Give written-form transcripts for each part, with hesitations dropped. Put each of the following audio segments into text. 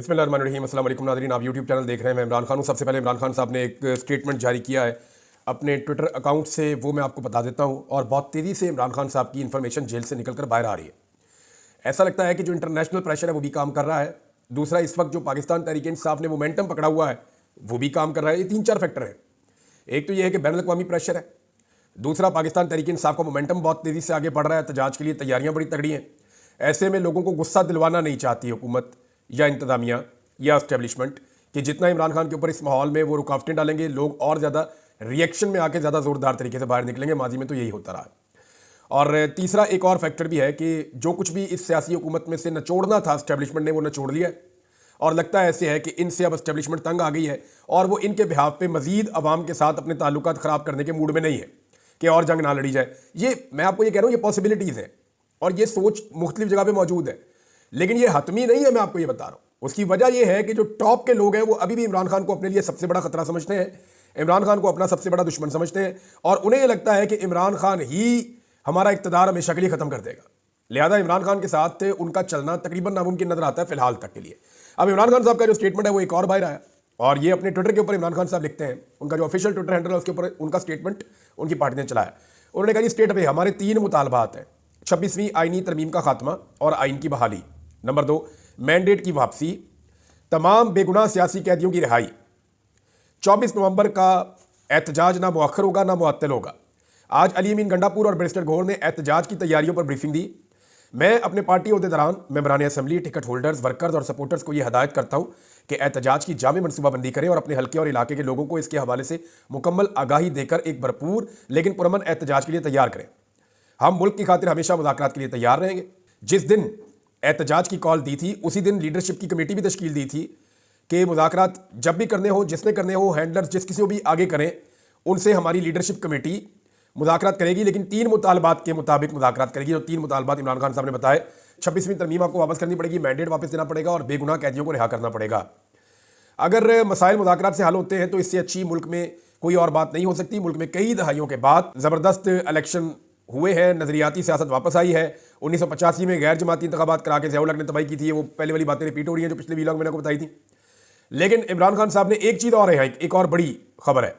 बिस्मिल्लाहिर्रहमानिर्रहीम। अस्सलाम वालेकुम नाज़रीन, आप यूट्यूब चैनल देख रहे हैं। मैं इमरान खान हूँ। सबसे पहले इमरान खान साहब ने एक स्टेटमेंट जारी किया है अपने ट्विटर अकाउंट से, वो मैं आपको बता देता हूँ। और बहुत तेज़ी से इमरान खान साहब की इन्फॉर्मेशन जेल से निकल कर बाहर आ रही है। ऐसा लगता है कि जो इंटरनेशनल प्रेशर है वो भी काम कर रहा है। दूसरा, इस वक्त जो पाकिस्तान तहरीक इंसाफ ने मोमेंटम पकड़ा हुआ है वो भी काम कर रहा है। ये 3-4 फैक्टर हैं। एक तो ये है कि बैनुल अक़वामी प्रेशर है। दूसरा, पाकिस्तान तहरीक इंसाफ का मोमेंटम बहुत तेज़ी से आगे बढ़ रहा है। एहतजाज के लिए तैयारियां बड़ी तगड़ी हैं। ऐसे में लोगों को गुस्सा दिलवाना नहीं चाहती हुकूमत या इंतजामिया या एस्टेब्लिशमेंट कि जितना इमरान खान के ऊपर इस माहौल में वो रुकावटें डालेंगे, लोग और ज़्यादा रिएक्शन में आके ज़्यादा ज़ोरदार तरीके से बाहर निकलेंगे। माजी में तो यही होता रहा है। और तीसरा एक और फैक्टर भी है कि जो कुछ भी इस सियासी हुकूमत में से नचोड़ना था एस्टेब्लिशमेंट ने, वो नचोड़ लिया। और लगता है ऐसे है कि इनसे अब एस्टेब्लिशमेंट तंग आ गई है और वो इनके बिहाफ पे मजीद अवाम के साथ अपने ताल्लुकात ख़राब करने के मूड में नहीं है कि और जंग ना लड़ी जाए। ये मैं आपको ये कह रहा हूँ, ये पॉसिबिलिटीज़ हैं और ये सोच मुख्तलिफ जगह पे मौजूद है, लेकिन ये हतमी नहीं है। मैं आपको ये बता रहा हूँ। उसकी वजह यह है कि जो टॉप के लोग हैं वो अभी भी इमरान खान को अपने लिए सबसे बड़ा खतरा समझते हैं, इमरान खान को अपना सबसे बड़ा दुश्मन समझते हैं और उन्हें यह लगता है कि इमरान खान ही हमारा इक़्तिदार हमेशा के लिए ख़त्म कर देगा। लिहाजा इमरान खान के साथ उनका चलना तकरीबन नामुमकिन नजर आता है फिलहाल तक के लिए। अब इमरान खान साहब का जो स्टेटमेंट है वो एक और बाहर आया और ये अपने ट्विटर के ऊपर इमरान खान साहब लिखते हैं। उनका जो ऑफिशियल ट्विटर हैंडल है उसके ऊपर उनका स्टेटमेंट उनकी पार्टी ने चलाया। उन्होंने कहा, स्टेट पे हमारे 3 मुतालबात हैं। 26वीं आईनी तरमीम का खात्मा और आइन की बहाली। नंबर 2, मैंडेट की वापसी। तमाम बेगुनाह सियासी कैदियों की रिहाई। 24 नवंबर का एहतजाज ना मुअख्खर होगा ना मुअत्तल होगा। आज अली अमीन गंडापुर और बैरिस्टर गौहर ने एहतजाज की तैयारियों पर ब्रीफिंग दी। मैं अपने पार्टी अहदेदारान, मेंबरान असम्बली, टिकट होल्डर्स, वर्कर्स और सपोर्टर्स को यह हदायत करता हूँ कि एहतजाज की जामे मनसूबाबंदी करें और अपने हल्के और इलाके के लोगों को इसके हवाले से मुकम्मल आगाही देकर एक भरपूर लेकिन पुरअमन एहतजाज के लिए तैयार करें। हम मुल्क की खातिर हमेशा मुज़ाकरात के लिए तैयार रहेंगे। जिस दिन एहतजाज की कॉल दी थी उसी दिन लीडरशिप की कमेटी भी तश्कील दी थी कि मुज़ाकरात जब भी करने हो, जिसने करने हो, हैंडलर्स जिस किसी को भी आगे करें, उनसे हमारी लीडरशिप कमेटी मुज़ाकरात करेगी, लेकिन 3 मुतालबात के मुताबिक मुज़ाकरात करेगी। और 3 मुतालबात इमरान खान साहब ने बताए। 26वीं तरमीम आपको वापस करनी पड़ेगी, मैंडेट वापस देना पड़ेगा और बेगुनाह कैदियों को रिहा करना पड़ेगा। अगर मसाइल मुज़ाकरात से हल होते हैं तो इससे अच्छी मुल्क में कोई और बात नहीं हो सकती। मुल्क में कई दहाइयों के बाद ज़बरदस्त इलेक्शन हुए हैं, नज़रियाती सियासत वापस आई है। 1985 में गैर जमाती इंतखाबात करा के ज़िया-उल-हक ने तबाही की थी। वो पहले वाली बातें रिपीट हो रही हैं जो पिछले वीलॉग मैंने आपको बताई थी। लेकिन इमरान खान साहब ने एक चीज़ और है, एक और बड़ी खबर है,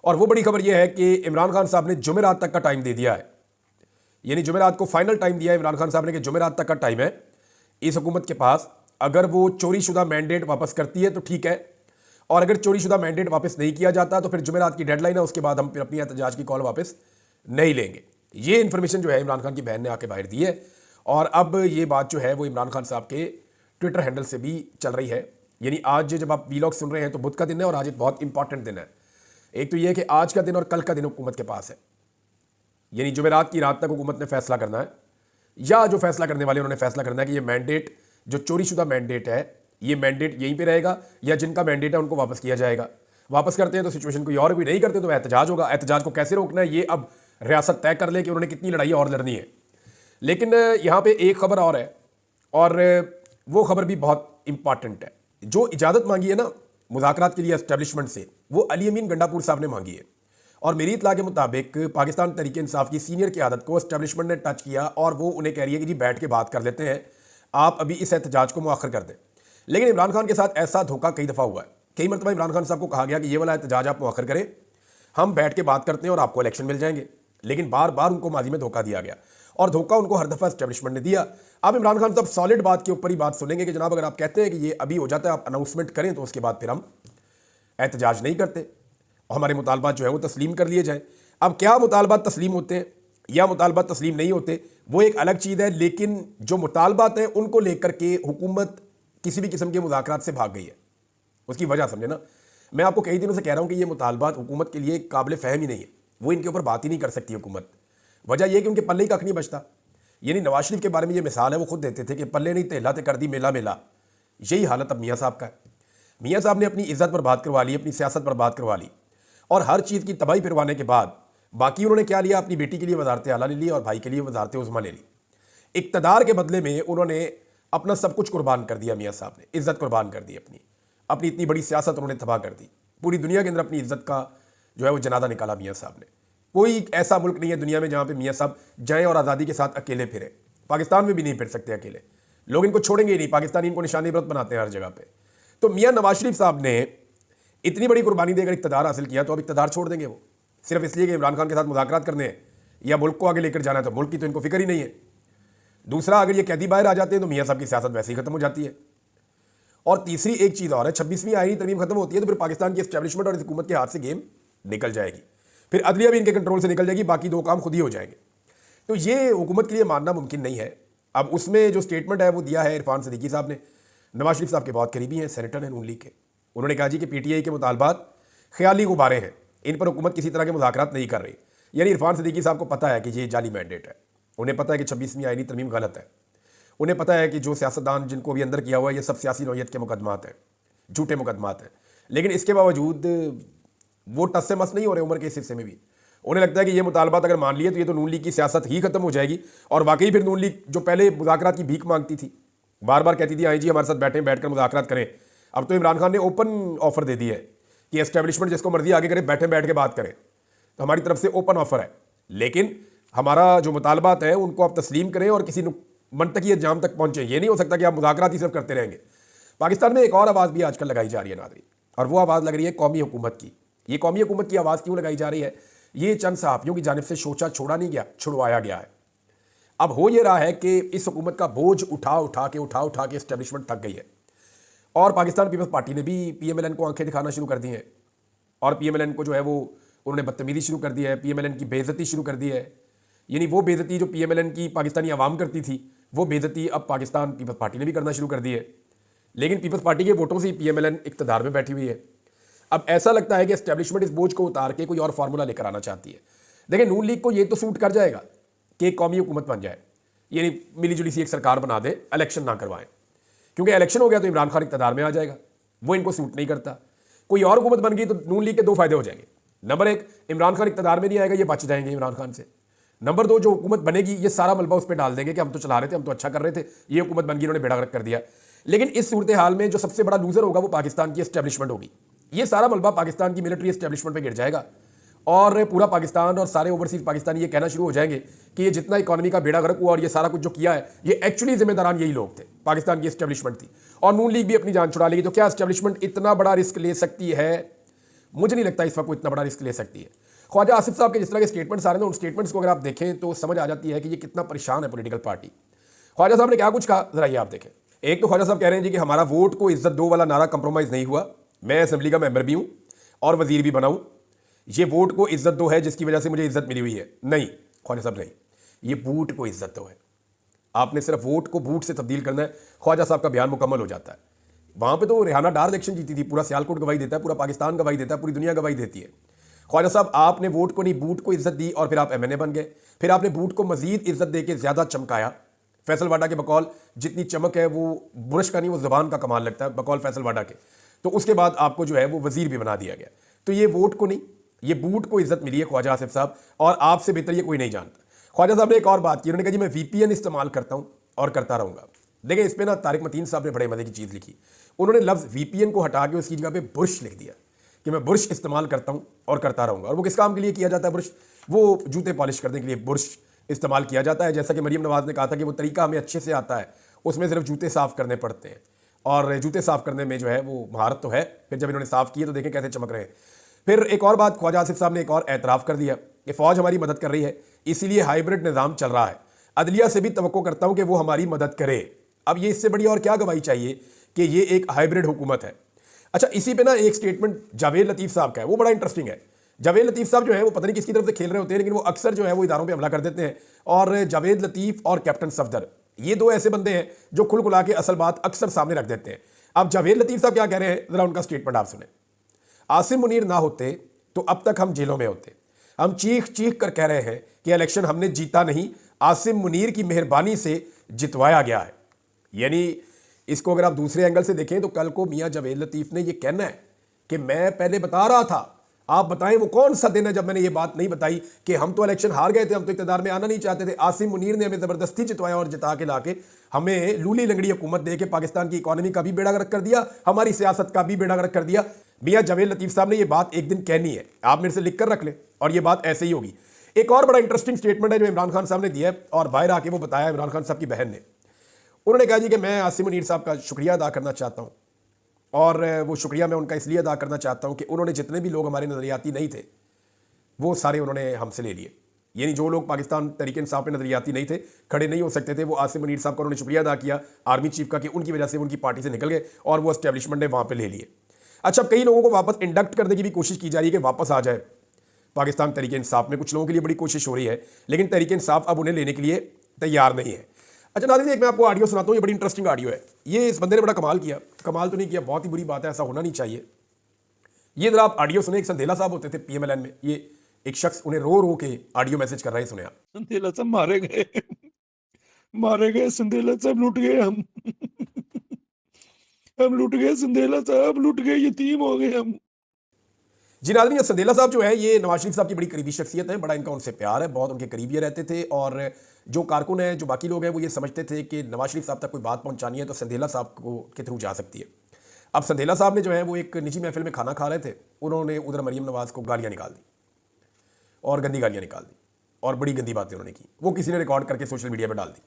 और वो बड़ी खबर यह है कि इमरान खान साहब ने जुमेरात तक का टाइम दे दिया है। यानी जुमेरात को फाइनल टाइम दिया है इमरान खान साहब ने कि जुमेरात तक का टाइम है इस हुकूमत के पास। अगर वो चोरीशुदा मैंडेट वापस करती है तो ठीक है, और अगर चोरीशुदा मैंडेट वापस नहीं किया जाता तो फिर जुमेरात की डेडलाइन है, उसके बाद हम फिर अपनी एहतजाज की कॉल वापस नहीं लेंगे। ये इन्फॉर्मेशन जो है इमरान खान की बहन ने आके बाहर दी है और अब ये बात जो है वो इमरान खान साहब के ट्विटर हैंडल से भी चल रही है। यानी आज जब आप वीलॉग सुन रहे हैं तो बुध का दिन है और आज एक बहुत इंपॉर्टेंट दिन है। एक तो यह है कि आज का दिन और कल का दिन हुकूमत के पास है। यानी जुमेरात की रात तक हुकूमत ने फैसला करना है, या जो फैसला करने वाले उन्होंने फैसला करना है कि ये मैंडेट जो चोरीशुदा मैंडेट है ये मैंडेट यहीं पे रहेगा या जिनका मैंडेट है उनको वापस किया जाएगा। वापस करते हैं तो सिचुएशन कोई और भी, नहीं करते तो एहतजाज होगा। एहतजाज को कैसे रोकना है ये अब रियासत तय कर ले कि उन्होंने कितनी लड़ाई और लड़नी है। लेकिन यहाँ पे एक खबर और है और वो खबर भी बहुत इंपॉर्टेंट है। जो इजाज़त मांगी है ना मुज़ाकरात के लिए एस्टेब्लिशमेंट से, वो अली अमीन गंडापुर साहब ने मांगी है। और मेरी इत्तला के मुताबिक पाकिस्तान तहरीक इंसाफ की सीनियर क़यादत को एस्टेब्लिशमेंट ने टच किया और वो उन्हें कह रही है कि जी बैठ के बात कर लेते हैं, आप अभी इस एहतजाज को मुअख्खर कर दें। लेकिन इमरान खान के साथ ऐसा धोखा कई दफ़ा हुआ है। कई मरतबा इमरान खान साहब को कहा गया कि ये वाला एहतजाज आप मुअख्खर करें, हम बैठ के बात करते हैं और आपको इलेक्शन मिल जाएंगे। लेकिन बार बार उनको माजी में धोखा दिया गया और धोखा उनको हर दफ़ा एस्टेब्लिशमेंट ने दिया। अब इमरान खान साहब सॉलिड बात के ऊपर ही बात सुनेंगे कि जनाब अगर आप कहते हैं कि ये अभी हो जाता है, आप अनाउंसमेंट करें तो उसके बाद फिर हम एहतजाज नहीं करते और हमारे मुतालबात जो है वो तस्लीम कर लिए जाएँ। अब क्या मुतालबात तस्लीम होते हैं या मुतालबात तस्लीम नहीं होते वो एक अलग चीज़ है, लेकिन जो मुतालबात हैं उनको लेकर के हुकूमत किसी भी किस्म के मुज़ाकरात से भाग गई है। उसकी वजह समझे ना, मैं आपको कई दिनों से कह रहा हूँ कि ये मुतालबात हुकूमत के लिए काबिल फ़हम ही नहीं है। वो इनके ऊपर बात ही नहीं कर सकती हुकूमत। वजह यह कि उनके पल्ले ही कख नहीं बचता। यानी नवाज शरीफ के बारे में ये मिसाल है, वो खुद देते थे कि पल्ले नहीं तेला ते कर दी मेला मेला। यही हालत अब मियाँ साहब का है। मियाँ साहब ने अपनी इज्जत पर बात करवा ली, अपनी सियासत पर बात करवा ली और हर चीज़ की तबाही फिरवाने के बाद बाकी उन्होंने क्या लिया, अपनी बेटी के लिए वजारत आला ले ली और भाई के लिए वजारत उज़्मा ले ली। इक़्तिदार के बदले में उन्होंने अपना सब कुछ कुर्बान कर दिया। मियाँ साहब ने इज्जत कुर्बान कर दी, अपनी इतनी बड़ी सियासत उन्होंने तबाह कर दी। पूरी दुनिया के अंदर अपनी इज्जत का जो है वो जनाजा निकाला मियाँ साहब ने। कोई ऐसा मुल्क नहीं है दुनिया में जहाँ पे मियाँ साहब जाएँ और आज़ादी के साथ अकेले फिरें। पाकिस्तान में भी नहीं फिर सकते अकेले। लोग इनको छोड़ेंगे ही नहीं, पाकिस्तानी इनको निशानेबाज बनाते हैं हर जगह पे। तो मियां नवाज शरीफ साहब ने इतनी बड़ी कुर्बानी देकर इक़्तिदार हासिल किया, तो अब इक़्तिदार छोड़ देंगे वो सिर्फ इसलिए कि इमरान खान के साथ मुज़ाकरात करने हैं या मुल्क को आगे लेकर जाना है, तो मुल्क की तो इनको फिक्र ही नहीं है। दूसरा, अगर ये कैदी बाहर आ जाते हैं तो मियां साहब की सियासत वैसे ही खत्म हो जाती है। और तीसरी एक चीज़ और है, 26वीं आईनी तरमीम खत्म होती है तो फिर पाकिस्तान की एस्टैब्लिशमेंट और इस हुकूमत के हाथ से गेम निकल जाएगी, फिर अदलिया भी इनके कंट्रोल से निकल जाएगी, बाकी दो काम खुद ही हो जाएंगे। तो ये हुकूमत के लिए मानना मुमकिन नहीं है। अब उसमें जो स्टेटमेंट है वो दिया है इरफान सिद्दीकी साहब ने, नवाज शरीफ साहब के बहुत करीबी हैं, सेनेटर हैं नून लीग के। उन्होंने कहा जी कि पीटीआई के मुतालबात ख्याली गुब्बारे हैं, इन पर हुकूमत किसी तरह के मुज़ाकरात नहीं कर रही। यानी इरफान सिद्दीकी साहब को पता है कि ये जाली मैंडेट है, उन्हें पता है कि 26वीं आईनी तरमीम गलत है, उन्हें पता है कि जो सियासतदान जिनको भी अंदर किया हुआ है ये सब सियासी नौयत के मुकदमात हैं, झूठे मुकदमात हैं। लेकिन इसके बावजूद वो टस से मस नहीं हो रहे उम्र के इस हिस्से में भी। उन्हें लगता है कि ये मुतालबात अगर मान लिए तो ये तो नून लीग की सियासत ही खत्म हो जाएगी। और वाकई फिर नून लीग जो पहले मुज़ाकरात की भीख मांगती थी, बार बार कहती थी आई जी हमारे साथ बैठकर मुज़ाकरात करें, अब तो इमरान खान ने ओपन ऑफर दे दी है कि एस्टैब्लिशमेंट जिसको मर्जी आगे करे, बैठ के बात करें। तो हमारी तरफ से ओपन ऑफर है, लेकिन हमारा जो मुतालबात है उनको आप तस्लीम करें और किसी मनतकी अंजाम तक पहुंचे। ये नहीं हो सकता कि आप मुज़ाकरात ही सिर्फ करते रहेंगे। पाकिस्तान में एक और आवाज़ भी आजकल लगाई जा रही है नाज़रीन, और वो आवाज़ लग रही है कौमी हुकूमत की। ये कौमी हुकूमत की आवाज़ क्यों लगाई जा रही है? ये चंद सहाफ़ियों की जानिब से सोचा छोड़ा नहीं गया, छुड़वाया गया है। अब हो ये रहा है कि इस हुकूमत का बोझ उठा उठा के एस्टैब्लिशमेंट थक गई है, और पाकिस्तान पीपल्स पार्टी ने भी पीएमएलएन को आंखें दिखाना शुरू कर दी हैं, और पीएमएलएन को जो है वो उन्होंने बदतमीज़ी शुरू कर दी है, पीएमएलएन की बेइज्जती शुरू कर दी है। यानी वो बेइज्जती जो पीएमएलएन की पाकिस्तानी आवाम करती थी, वो बेइज्जती अब पाकिस्तान पीपल्स पार्टी ने भी करना शुरू कर दी है। लेकिन पीपल्स पार्टी के वोटों से ही पीएमएलएन इक़्तिदार में बैठी हुई है। अब ऐसा लगता है कि एस्टैब्लिशमेंट इस बोझ को उतार के कोई और फार्मूला लेकर आना चाहती है। देखिए, नून लीग को ये तो सूट कर जाएगा कि एक कौमी हुकूमत बन जाए, यानी मिली जुली सी एक सरकार बना दे, इलेक्शन ना करवाएं, क्योंकि इलेक्शन हो गया तो इमरान खान इक़्तिदार में आ जाएगा, वो इनको सूट नहीं करता। कोई और हुकूमत बन गई तो नून लीग के दो फायदे हो जाएंगे। नंबर एक, इमरान खान इक़्तिदार में नहीं आएगा, ये बच जाएंगे इमरान खान से। नंबर दो, जो हुकूमत बनेगी ये सारा मलबा उस पर डाल देंगे कि हम तो चला रहे थे, हम तो अच्छा कर रहे थे, ये हुकूमत बन गई, इन्होंने बेड़ा गर्क कर दिया। लेकिन इस सूरत हाल में जो सबसे बड़ा लूजर होगा वो पाकिस्तान की एस्टैब्लिशमेंट होगी। ये सारा मलबा पाकिस्तान की मिलिट्री एस्टैब्लिशमेंट पे गिर जाएगा, और पूरा पाकिस्तान और सारे ओवरसीज पाकिस्तानी ये कहना शुरू हो जाएंगे कि ये जितना इकॉनमी का बेड़ा गर्क हुआ और ये सारा कुछ जो किया है, ये एक्चुअली जिम्मेदारान यही लोग थे, पाकिस्तान की एस्टैब्लिशमेंट थी। और नून लीग भी अपनी जान छुड़ा लेगी। तो क्या एस्टैब्लिशमेंट इतना बड़ा रिस्क ले सकती है? मुझे नहीं लगता इस वक्त वो इतना बड़ा रिस्क ले सकती है। ख्वाजा आसिफ साहब के जिस तरह के स्टेटमेंट्स आ रहे हैं, उन स्टेटमेंट्स को अगर आप देखें तो समझ आ जाती है कि ये कितना परेशान है पॉलिटिकल पार्टी। ख्वाजा साहब ने क्या कुछ कहा, जरा ये आप देखें। एक तो ख्वाजा साहब कह रहे हैं जी कि हमारा वोट को इज्जत दो वाला नारा कंप्रोमाइज़ नहीं हुआ, मैं असेंबली का मेंबर भी हूँ और वजीर भी बनाऊँ, ये वोट को इज्जत दो है जिसकी वजह से मुझे इज्जत मिली हुई है। नहीं ख्वाजा साहब, नहीं, ये बूट को इज्जत दो है। आपने सिर्फ वोट को बूट से तब्दील करना है। ख्वाजा साहब का बयान मुकम्मल हो जाता है। वहाँ पे तो रेहाना डार इलेक्शन जीती थी, पूरा सियालकोट गवाही देता है, पूरा पाकिस्तान गवाही देता है, पूरी दुनिया गवाही देती है। ख्वाजा साहब, आपने वोट को नहीं बूट को इज्जत दी और फिर आप एमएनए बन गए। फिर आपने बूट को मजीद इज्जत दे के ज़्यादा चमकाया। फैसल वाडा के बकौल जितनी चमक है वो बुरश का नहीं, वो ज़बान का कमाल लगता है बकौल फैसल वाडा के। तो उसके बाद आपको जो है वो वजीर भी बना दिया गया। तो ये वोट को नहीं, ये बूट को इज्जत मिली है ख्वाजा आसिफ साहब, और आपसे बेहतर ये कोई नहीं जानता। ख्वाजा साहब ने एक और बात की, उन्होंने कहा जी मैं VPN इस्तेमाल करता हूँ और करता रहूँगा। देखिए, इस पर ना तारिक मतीन साहब ने बड़े मज़े की चीज़ लिखी। उन्होंने लफ्ज़ VPN को हटा के उसकी जगह पे बुरश लिख दिया कि मैं बुरश इस्तेमाल करता हूँ और करता रहूँगा। और वो किस काम के लिए किया जाता है बुरश? वो जूते पॉलिश करने के लिए बुरश इस्तेमाल किया जाता है। जैसा कि मरीम नवाज़ ने कहा था कि वो तरीका हमें अच्छे से आता है, उसमें सिर्फ जूते साफ़ करने पड़ते हैं, और जूते साफ़ करने में जो है वो महारत तो है। फिर जब इन्होंने साफ़ किए तो देखें कैसे चमक रहे हैं। फिर एक और बात ख्वाजा आसिफ साहब ने एक और एतराफ़ कर दिया कि फ़ौज हमारी मदद कर रही है, इसीलिए हाइब्रिड निज़ाम चल रहा है। अदलिया से भी तवक्को करता हूँ कि वो हमारी मदद करे। अब ये इससे बड़ी और क्या गवाही चाहिए कि ये एक हाइब्रिड हुकूमत है। अच्छा, इसी पे ना एक स्टेटमेंट जावेद लतीफ़ साहब का है, वो बड़ा इंटरेस्टिंग है। जावेद लतीफ़ साहब जो है वो पता नहीं किसकी तरफ से खेल रहे होते हैं, लेकिन वो अक्सर जो है वो इदारों पे हमला कर देते हैं। और जावेद लतीफ़ और कैप्टन सफदर, ये दो ऐसे बंदे हैं जो खुल खुला के असल बात अक्सर सामने रख देते हैं। अब जावेद लतीफ़ साहब क्या कह रहे हैं, ज़रा उनका स्टेटमेंट आप सुने। आसिम मुनीर ना होते तो अब तक हम जेलों में होते। हम चीख चीख कर कह रहे हैं कि इलेक्शन हमने जीता नहीं, आसिम मुनीर की मेहरबानी से जितवाया गया है। यानी इसको अगर आप दूसरे एंगल से देखें तो कल को मियां जावेद लतीफ़ ने यह कहना है कि मैं पहले बता रहा था, आप बताएं वो कौन सा दिन है जब मैंने ये बात नहीं बताई कि हम तो इलेक्शन हार गए थे, हम तो इक़्तिदार में आना नहीं चाहते थे, आसिम मुनीर ने हमें ज़बरदस्ती जितवाया और जिता के लाके हमें लूली लंगड़ी हुकूमत दे के पाकिस्तान की इकॉनमी का भी बेड़ा गर्क कर दिया, हमारी सियासत का भी बेड़ा गर्क कर दिया। मियां जावेद लतीफ़ साहब ने ये बात एक दिन कहनी है, आप मेरे से लिख कर रख लें, और ये बात ऐसे ही होगी। एक और बड़ा इंटरेस्टिंग स्टेटमेंट है जो इमरान खान साहब ने दिया है, और बाहर आके वो बताया इमरान खान साहब की बहन ने। उन्होंने कहा जी कि मैं आसिम मुनीर साहब का शुक्रिया अदा करना चाहता हूँ, और वो शुक्रिया मैं उनका इसलिए अदा करना चाहता हूँ कि उन्होंने जितने भी लोग हमारे नज़रियाती नहीं थे वो सारे उन्होंने हमसे ले लिए। यानी जो लोग पाकिस्तान तहरीक इंसाफ में नज़रियाती नहीं थे, खड़े नहीं हो सकते थे, वो आसिम मुनीर साहब का उन्होंने शुक्रिया अदा किया आर्मी चीफ का कि उनकी वजह से उनकी पार्टी से निकल गए और वो एस्टेब्लिशमेंट ने वहाँ पर ले लिए। अच्छा, कई लोगों को वापस इंडक्ट करने की भी कोशिश की जा रही है कि वापस आ जाए पाकिस्तान तहरीक इंसाफ में। कुछ लोगों के लिए बड़ी कोशिश हो रही है, लेकिन तहरीक इंसाफ अब उन्हें लेने के लिए तैयार नहीं है। अच्छा नाज़रीन, एक मैं आपको ऑडियो सुनाता हूँ, ये बड़ी इंटरेस्टिंग ऑडियो है। ये इस बंदे ने बड़ा कमाल किया, कमाल तो नहीं किया, बहुत ही बुरी बात है, ऐसा होना नहीं चाहिए। ये जरा आप ऑडियो सुने, एक संदेला साहब होते थे PMLN में, ये एक शख्स उन्हें रो रो के ऑडियो मैसेज कर रहे हैं, सुने आप। संदेला साहब मारे गए, मारे गए, संदेला साहब लुट गए, हम लुट गए, संदेला साहब लुट गए, यतीम हो गए हम। जी नाज़रीन, संदेला साहब जो है ये नवाज शरीफ साहब की बड़ी करीबी शख्सियत है, बड़ा इनका उनसे प्यार है, बहुत उनके करीब ये रहते थे। और जो कारकुन है, जो बाकी लोग हैं, वो ये समझते थे कि नवाज शरीफ साहब तक कोई बात पहुंचानी है तो संदेला साहब को के थ्रू जा सकती है। अब संदेला साहब ने जो है वो एक निजी महफिल में खाना खा रहे थे, उन्होंने उधर मरीम नवाज को गालियाँ निकाल दी और गंदी गालियाँ निकाल दी और बड़ी गंदी बातें उन्होंने की, वो किसी ने रिकॉर्ड करके सोशल मीडिया पर डाल दी।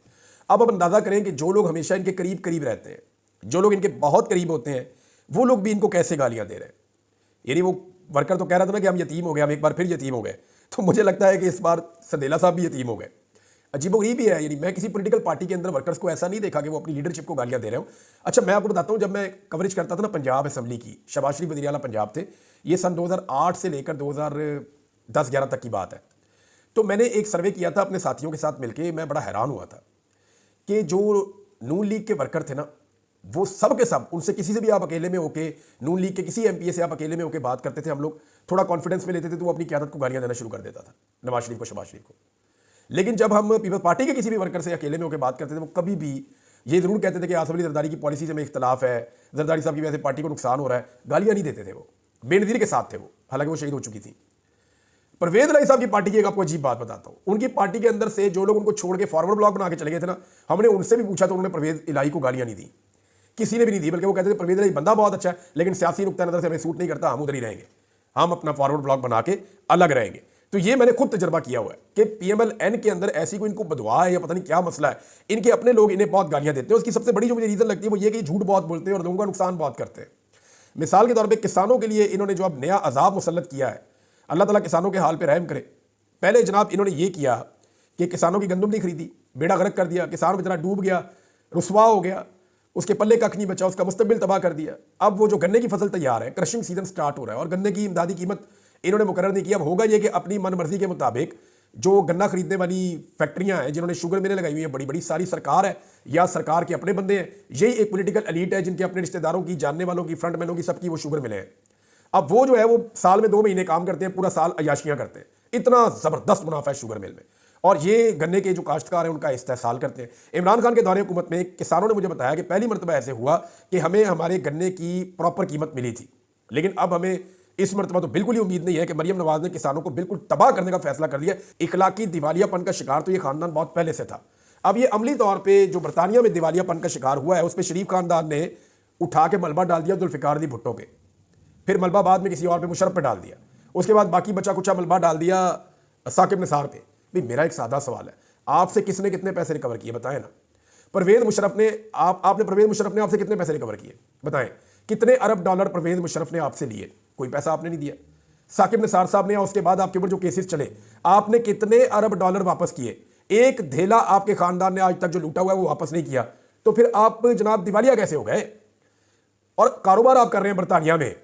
अब आप अंदाज़ा करें कि जो लोग हमेशा इनके करीब करीब रहते हैं, जो लोग इनके बहुत करीब होते हैं, वो लोग भी इनको कैसे गालियाँ दे रहे हैं। यानी वो वर्कर तो कह रहा था ना कि हम यतीम हो गए, हम एक बार फिर यतीम हो गए, तो मुझे लगता है कि इस बार संदेला साहब भी यतीम हो गए। अजीबोगरीब भी है। यानी मैं किसी पॉलिटिकल पार्टी के अंदर वर्कर्स को ऐसा नहीं देखा कि वो अपनी लीडरशिप को गालियां दे रहे हो। अच्छा, मैं आपको बताता हूं, जब मैं कवरेज करता था ना पंजाब असेंबली की, शहबाज शरीफ वज़ीर आला पंजाब थे, ये सन 2008 से लेकर 2010-11 तक की बात है। तो मैंने एक सर्वे किया था अपने साथियों के साथ मिलकर, मैं बड़ा हैरान हुआ था कि जो नून लीग के वर्कर थे ना, वो सब के सब, उनसे किसी से भी आप अकेले में होके, नून लीग के किसी MPA से आप अकेले में होके बात करते थे, हम लोग थोड़ा कॉन्फिडेंस में लेते थे, तो वो अपनी क़यादत को गालियां देना शुरू कर देता था, नवाज शरीफ को, शहबाज शरीफ को। लेकिन जब हम पीपल्स पार्टी के किसी भी वर्कर से अकेले में होकर बात करते थे, वो कभी भी ये जरूर कहते थे कि आसिफ अली जरदारी की पॉलिसी से में इख्तलाफ है, जरदारी साहब की वजह से पार्टी को नुकसान हो रहा है, गालियां नहीं देते थे। वो बेनज़ीर के साथ थे वो, हालांकि वो शहीद हो चुकी थी। परवेज इलाही साहब की पार्टी की एक आपको अजीब बात बताता हूँ, उनकी पार्टी के अंदर से जो लोग उनको छोड़ के फॉरवर्ड ब्लॉक बना के चले गए थे ना, हमने उनसे भी पूछा तो उन्होंने परवेज इलाही को गालियां नहीं दी, किसी ने भी नहीं दी, बल्कि वो कहते थे परवेज इलाही बंदा बहुत अच्छा है, लेकिन सियासी नुक्ता नज़र से हमें सूट नहीं करता, हम उधर ही रहेंगे, हम अपना फॉरवर्ड ब्लॉक बना के अलग रहेंगे। तो ये मैंने खुद तजर्बा किया हुआ है कि PMLN के अंदर ऐसी कोई इनको बदवा है या पता नहीं क्या मसला है, इनके अपने लोग इन्हें बहुत गालियां देते हैं। उसकी सबसे बड़ी जो मुझे रीज़न लगती है वो ये कि झूठ बहुत बोलते हैं और लोगों का नुकसान बहुत करते हैं। मिसाल के तौर पर किसानों के लिए इन्होंने जो अब नया अजाब मुसल्लत किया है, अल्लाह ताला किसानों के हाल पर रहम करे। पहले जनाब इन्होंने ये किया कि किसानों की गंदम नहीं खरीदी, बेड़ा गर्क कर दिया, किसान बेचारा डूब गया, रुसवा हो गया, उसके पल्ले कख नहीं बचा, उसका मुस्तकबिल तबाह कर दिया। अब वो जो गन्ने की फसल तैयार है, क्रशिंग सीजन स्टार्ट हो रहा है और गन्ने की इमदादी कीमत इन्होंने मुकर्रर नहीं किया। अब होगा ये कि अपनी मन मर्जी के मुताबिक जो गन्ना खरीदने वाली फैक्ट्रियां हैं, जिन्होंने शुगर मिलें लगाई हुई है, बड़ी बड़ी सारी सरकार है या सरकार के अपने बंदे हैं, यही एक पॉलिटिकल एलीट है जिनके अपने रिश्तेदारों की, जानने वालों की, फ्रंटमैनों की, सबकी वो शुगर मिले हैं। अब वो जो है वो साल में 2 महीने काम करते हैं, पूरा साल अयाशियां करते हैं, इतना ज़बरदस्त मुनाफा है शुगर मिल में, और ये गन्ने के जो काश्तकार हैं उनका इस्तेहसाल करते हैं। इमरान खान के दौरे हुकूमत में किसानों ने मुझे बताया कि पहली मरतबा ऐसे हुआ कि हमें हमारे गन्ने की प्रॉपर कीमत मिली थी, लेकिन अब हमें इस मरतबा तो बिल्कुल ही उम्मीद नहीं है कि मरियम नवाज ने किसानों को बिल्कुल तबाह करने का फैसला कर लिया। इखलाकी दिवालियापन का शिकार तो ये खानदान बहुत पहले से था। अब ये अमली तौर पर जो बरतानिया में दिवालियापन का शिकार हुआ है, उस पर शरीफ खानदान ने उठा के मलबा डाल दिया जुल्फ़िकार अली भुट्टो पे, फिर मलबा बाद में किसी और पे, मुशर्रफ पे डाल दिया, उसके बाद बाकी बचा कुचा मलबा डाल दिया साकिब निसार पे। भाई मेरा एक सादा सवाल है, आपसे किसने कितने पैसे रिकवर किए बताएं ना? परवेज मुशर्रफ ने आपने परवेज मुशर्रफ ने आपसे कितने पैसे रिकवर किए बताएं? कितने अरब डॉलर परवेज मुशर्रफ ने आपसे लिए? कोई पैसा आपने नहीं दिया। साकिब निसार साहब ने उसके बाद आपके ऊपर जो केसेस चले, आपने कितने अरब डॉलर वापस किए? एक धेला आपके खानदान ने आज तक जो लूटा हुआ है वो वापस नहीं किया। तो फिर आप जनाब दिवालिया कैसे हो गए? और कारोबार आप कर रहे हैं बरतानिया में,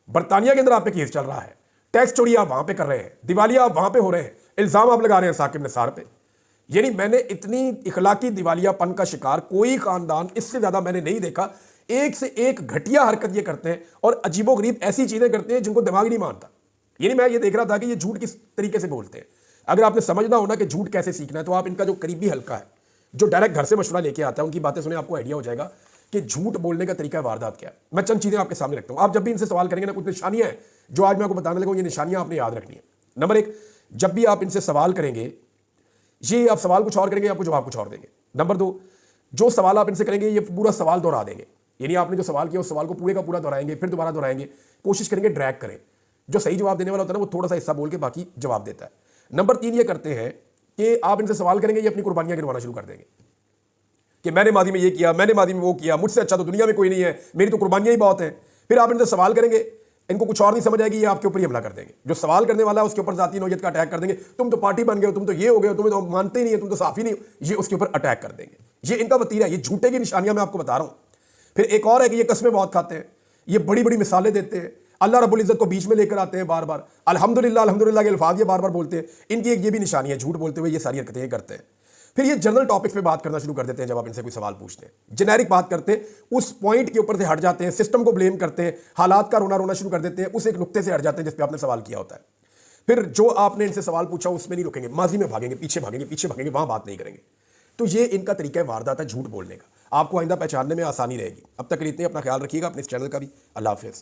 बरतानिया के अंदर आप पे केस चल रहा है, टैक्स चोरी आप वहां पे कर रहे हैं, दिवालिया आप वहां पे हो रहे हैं, इल्जाम आप लगा रहे हैं साकिब निसार पे। यानी मैंने इतनी इखलाकी दिवालियापन का शिकार कोई खानदान इससे ज्यादा मैंने नहीं देखा। एक से एक घटिया हरकत ये करते हैं और अजीबोगरीब ऐसी चीजें करते हैं जिनको दिमाग नहीं मानता। यानी मैं ये देख रहा था कि ये झूठ किस तरीके से बोलते हैं। अगर आपने समझना हो ना कि झूठ कैसे सीखना है, तो आप इनका जो करीबी हल्का है, जो डायरेक्ट घर से मशवरा लेके आता है, उनकी बातें सुने, आपको आइडिया हो जाएगा कि झूठ बोलने का तरीका वारदात क्या है। मैं चंद चीजें आपके सामने रखता हूं, आप जब भी इनसे सवाल करेंगे ना, कुछ निशानियां हैं जो आज मैं आपको बताने लगा हूं, ये निशानियां आपने याद रखनी है। नंबर 1, जब भी आप इनसे सवाल करेंगे, ये आप सवाल कुछ और करेंगे, आपको जवाब कुछ और देंगे। नंबर 2, जो सवाल आप इनसे करेंगे ये पूरा सवाल दोहरा देंगे, यानी आपने जो सवाल किया उस सवाल को पूरे का पूरा दोहराएंगे, फिर दोबारा दोहराएंगे, कोशिश करेंगे ड्रैग करें। जो सही जवाब देने वाला होता है ना, वो थोड़ा सा हिस्सा बोल के बाकी जवाब देता है। नंबर 3 ये करते हैं कि आप इनसे सवाल करेंगे, ये अपनी कुर्बानियां गिनवाना शुरू कर देंगे। कि मैंने मादी में ये किया, मैंने मादी में वो किया, मुझसे अच्छा तो दुनिया में कोई नहीं है, मेरी तो कुर्बानियां ही बहुत हैं। फिर आप इनसे सवाल करेंगे, इनको कुछ और नहीं समझ आएगी, ये आपके ऊपर ही हमला कर देंगे। जो सवाल करने वाला है उसके ऊपर जाती नौयत का अटैक कर देंगे, तुम तो पार्टी बन गए हो, तुम तो ये हो गए हो, तुम्हें तो मानते ही नहीं है, तुम तो साफ ही नहीं हो, ये उसके ऊपर अटैक कर देंगे। ये इनका वतीरा है, ये झूठे की निशानियां मैं आपको बता रहा हूं। फिर एक और है कि ये कस्में बहुत खाते हैं, ये बड़ी बड़ी मिसालें देते हैं, अल्लाह रब्बुल इज्जत को बीच में लेकर आते हैं बार बार, अल्हम्दुलिल्लाह अल्हम्दुलिल्लाह के अल्फाज ये बार बार बोलते हैं। इनकी एक ये भी निशानी है, झूठ बोलते हुए ये सारी हरकतें करते हैं। फिर ये जनरल टॉपिक्स पे बात करना शुरू कर देते हैं, जब आप इनसे कोई सवाल पूछते हैं जेनेरिक बात करते हैं, उस पॉइंट के ऊपर से हट जाते हैं, सिस्टम को ब्लेम करते हैं, हालात का रोना रोना शुरू कर देते हैं, उस एक नुक्ते से हट जाते हैं जिस पे आपने सवाल किया होता है। फिर जो आपने इनसे सवाल पूछा उसमें नहीं रुकेंगे, माजी में भागेंगे, पीछे भागेंगे, वहां बात नहीं करेंगे। तो ये इनका तरीका है वारदात है झूठ बोलने का। आपको आइंदा पहचानने में आसानी रहेगी। अब तक के लिए इतने, अपना ख्याल रखिएगा, अपने इस चैनल का भी। अल्लाह हाफिज़।